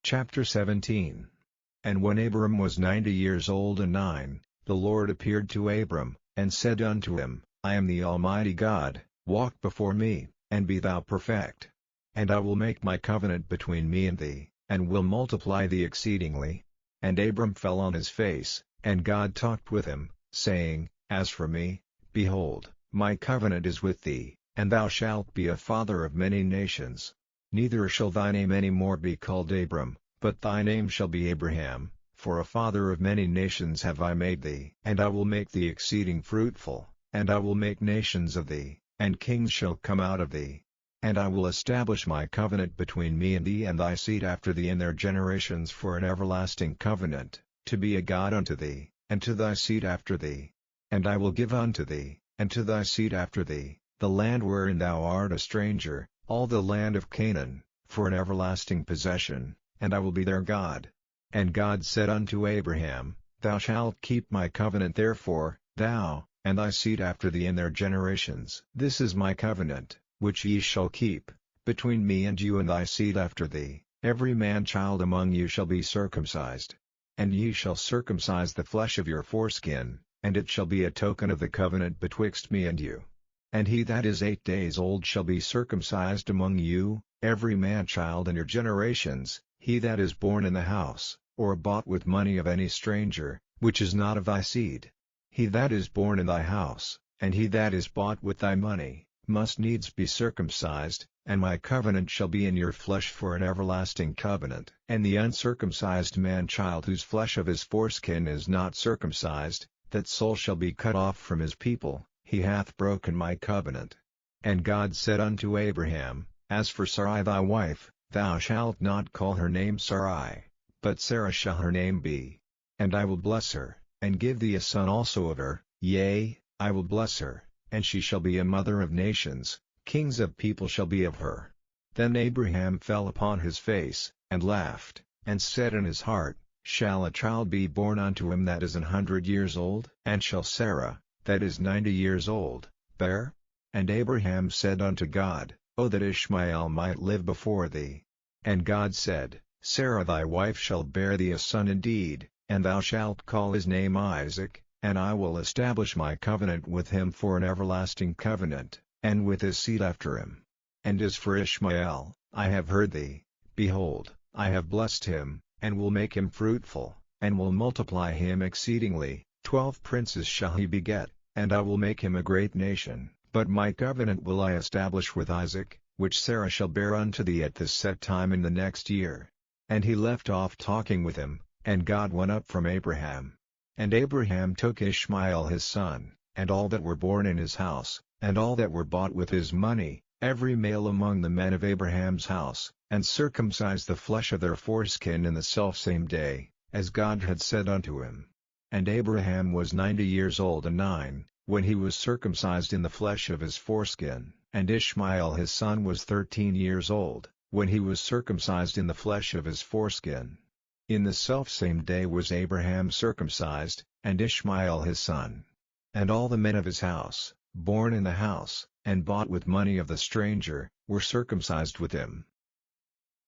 Chapter 17. And when Abram was 90 years old and 9, the Lord appeared to Abram, and said unto him, I am the Almighty God, walk before me, and be thou perfect. And I will make my covenant between me and thee, and will multiply thee exceedingly. And Abram fell on his face, and God talked with him, saying, As for me, behold, my covenant is with thee, and thou shalt be a father of many nations. Neither shall thy name any more be called Abram, but thy name shall be Abraham, for a father of many nations have I made thee. And I will make thee exceeding fruitful, and I will make nations of thee, and kings shall come out of thee. And I will establish my covenant between me and thee and thy seed after thee in their generations for an everlasting covenant, to be a God unto thee, and to thy seed after thee. And I will give unto thee, and to thy seed after thee, the land wherein thou art a stranger, all the land of Canaan, for an everlasting possession, and I will be their God. And God said unto Abraham, Thou shalt keep my covenant therefore, thou, and thy seed after thee in their generations. This is my covenant, which ye shall keep, between me and you and thy seed after thee. Every man child among you shall be circumcised. And ye shall circumcise the flesh of your foreskin, and it shall be a token of the covenant betwixt me and you. And he that is 8 days old shall be circumcised among you, every man child in your generations, he that is born in the house, or bought with money of any stranger, which is not of thy seed. He that is born in thy house, and he that is bought with thy money, must needs be circumcised, and my covenant shall be in your flesh for an everlasting covenant. And the uncircumcised man child whose flesh of his foreskin is not circumcised, that soul shall be cut off from his people. He hath broken my covenant. And God said unto Abraham, As for Sarai thy wife, thou shalt not call her name Sarai, but Sarah shall her name be. And I will bless her, and give thee a son also of her, yea, I will bless her, and she shall be a mother of nations, kings of people shall be of her. Then Abraham fell upon his face, and laughed, and said in his heart, Shall a child be born unto him that is 100 years old? And shall Sarah, that is 90 years old, bear? And Abraham said unto God, O that Ishmael might live before thee. And God said, Sarah thy wife shall bear thee a son indeed, and thou shalt call his name Isaac, and I will establish my covenant with him for an everlasting covenant, and with his seed after him. And as for Ishmael, I have heard thee, behold, I have blessed him, and will make him fruitful, and will multiply him exceedingly. 12 princes shall he beget, and I will make him a great nation. But my covenant will I establish with Isaac, which Sarah shall bear unto thee at this set time in the next year. And he left off talking with him, and God went up from Abraham. And Abraham took Ishmael his son, and all that were born in his house, and all that were bought with his money, every male among the men of Abraham's house, and circumcised the flesh of their foreskin in the selfsame day, as God had said unto him. And Abraham was 90 years old and 9, when he was circumcised in the flesh of his foreskin. And Ishmael his son was 13 years old, when he was circumcised in the flesh of his foreskin. In the selfsame day was Abraham circumcised, and Ishmael his son. And all the men of his house, born in the house, and bought with money of the stranger, were circumcised with him.